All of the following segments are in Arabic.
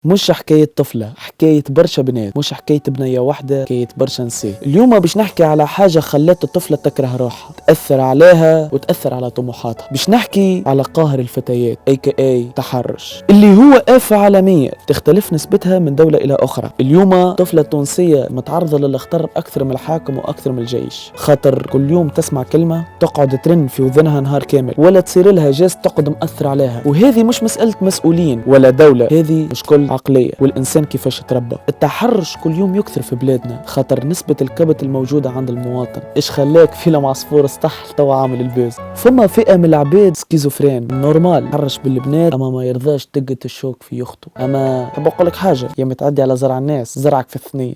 مش حكاية طفلة، حكاية برشا بنات، مش حكاية بنية واحدة، حكاية برشا نساء. اليوم باش نحكي على حاجة خلت الطفلة تكره روحها، تأثر عليها وتأثر على طموحاتها. باش نحكي على قاهر الفتيات AKA تحرش، اللي هو آفة عالمية تختلف نسبتها من دولة إلى أخرى. اليوم طفلة تونسية متعرضة للخطر أكثر من الحاكم وأكثر من الجيش، خاطر كل يوم تسمع كلمة تقعد ترن في وذنها نهار كامل، ولا تصير لها جاز تقعد مأثر عليها. وهذه مش مسألة مسؤولين ولا دولة، هذه مشكلة عقلية والإنسان كيفاش تربى. التحرش كل يوم يكثر في بلادنا خاطر نسبة الكبت الموجودة عند المواطن. إيش خلاك فيلم عصفور اسطح توا عامل البوز؟ فما فئة من العباد سكيزوفرين نورمال تحرش بالبنات أما ما يرضاش تقة الشوك في أخته. أما حب أقول لك حاجة، يا متعدي على زرع الناس زرعك في الثنية.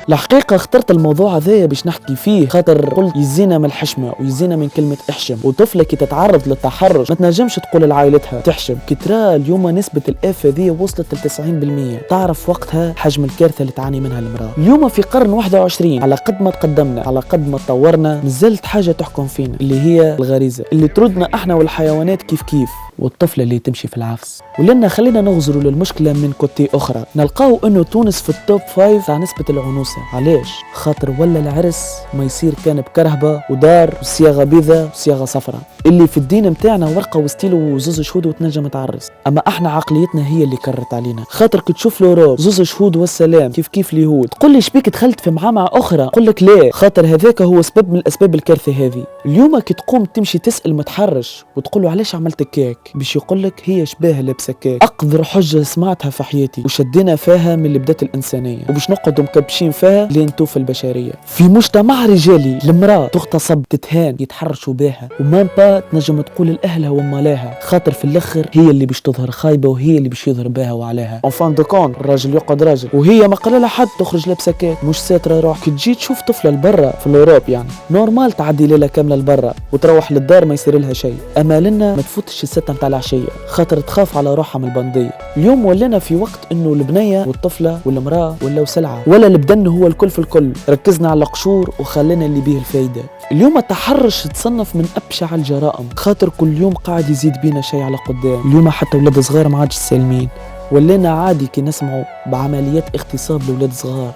الحقيقة اخترت الموضوع هذايا باش نحكي فيه خاطر قلت يزينا من الحشمة ويزينا من كلمة احشم. وطفلة كي تتعرض للتحرش ما تنجمش تقول لعائلتها تحشم. كي ترى اليوم نسبة الآفة ذي وصلت ل 90%، تعرف وقتها حجم الكارثة اللي تعاني منها المرأة. اليوم في قرن 21 على قد ما تقدمنا، على قد ما تطورنا، نزلت حاجة تحكم فينا اللي هي الغريزة اللي تردنا احنا والحيوانات كيف كيف، والطفلة اللي تمشي في العفس. ولنا خلينا نغزروا للمشكلة من كوتي أخرى، نلقاو إنه تونس في التوب 5 تاع نسبة العنوسة. علاش؟ خاطر ولا العرس ما يصير كان بكرهبة ودار وصياغة بيضة وصياغة صفراء، اللي في الدين متاعنا ورقة وستيل وزوز شهود وتنجم تعرس. أما احنا عقليتنا هي اللي كررت علينا، خاطر كي تشوف لوروب زوز شهود والسلام كيف كيف اليهود، تقول لي شبيك دخلت في معامعة أخرى؟ قل لك لا، خاطر هذاك هو سبب من الأسباب الكارثة هذه. اليوم كي تقوم تمشي تسأل متحرش وتقول له علاش عملت كيك، باش يقول لك هي شباه لابسه كيك. اقدر حجه سمعتها في حياتي وشدينا فيها من اللي بدات الانسانيه، وباش نقعدوا مكبشين فيها لين توفى البشريه. في مجتمع رجالي المراه تغتصب تتهان يتحرشوا بها وما با تنجم تقول لاهلها ومالاها، خاطر في الاخر هي اللي باش تظهر خايبه وهي اللي باش يظهر بها وعليها. اونفان دو كون الراجل يقعد راجل وهي ما قال لها حد تخرج لابسه كيك مش ساتره روح. كي تجي تشوف طفله لبرا في الاوروب يعني نورمال تعدي ليله كامله لبرا وتروح للدار ما يصير لها شيء. اما لنا ما تفوتش الستة متاع العشيه خاطر تخاف على روحها من البندية. اليوم ولينا في وقت انه البنية والطفلة والمرأة ولا سلعة ولا البدن هو الكل في الكل. ركزنا على القشور وخلينا اللي بيه الفايدة. اليوم التحرش تصنف من ابشع الجرائم خاطر كل يوم قاعد يزيد بينا شيء على قدام. اليوم حتى ولاد صغار ما عادش سالمين، ولينا عادي كي نسمعوا بعمليات اغتصاب لولاد صغار.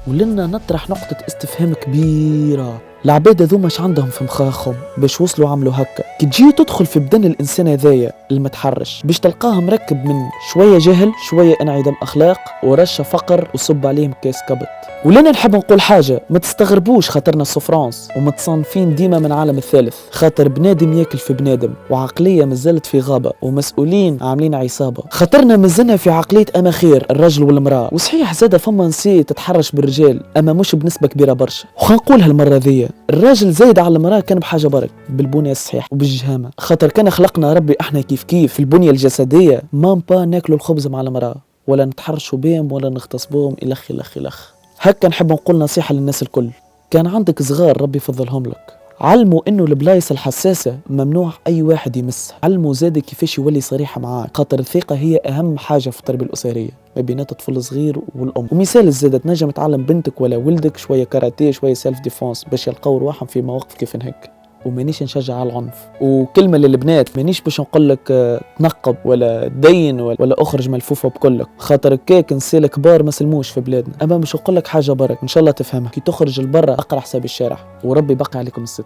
ولنا نطرح نقطة استفهام كبيرة، العباد هذو مش عندهم في مخاخهم باش وصلوا عملوا هكا. كي تجي تدخل في بدن الانسان هذايا المتحرش باش تلقاه مركب من شويه جهل، شويه انعدام اخلاق، ورشه فقر، وصب عليهم كاس كبت. ولنا نحب نقول حاجه، ما تستغربوش خاطرنا سفرانس ومتصنفين ديما من عالم الثالث، خاطر بنادم ياكل في بنادم، وعقليه مازالت في غابه، ومسؤولين عاملين عصابه. خاطرنا مازلنا في عقليه اما خير الرجل والمراه. وصحيح زاده فما نساء تتحرش بالرجال اما مش بنسبه كبيره برشا. وخنقولها المره ذي الراجل زايد على المراه كان بحاجه برك بالبنيه الصحيح وبالجهامه، خاطر كان خلقنا ربي احنا كيف كيف في البنيه الجسديه ما با ناكلوا الخبز مع المراه ولا نتحرشوا بهم ولا نغتصبوهم الخ الخ الخ. هكا نحب نقول نصيحه للناس الكل، كان عندك صغار ربي يفضلهم لك، علموا انه البلايص الحساسه ممنوع اي واحد يمسها. علموا زاد كيفاش يولي صريحه معاه، خاطر الثقه هي اهم حاجه في التربيه الاسريه ما بين الطفل الصغير والام. ومثال الزاده تنجم تعلم بنتك ولا ولدك شويه كاراتيه شويه سيلف ديفونس باش يلقاو رواحهم في مواقف كيف هيك. ومانيش نشجع على العنف. وكلمه للبنات، مانيش باش نقول لك تنقب ولا تدين ولا اخرج ملفوفه بكلك، خاطر كيك نسال كبار ما سلموش في بلادنا. اما باش نقول لك حاجه برك ان شاء الله تفهمها، كي تخرج لبرا اقرا حساب الشارع وربي بقي عليكم الستر.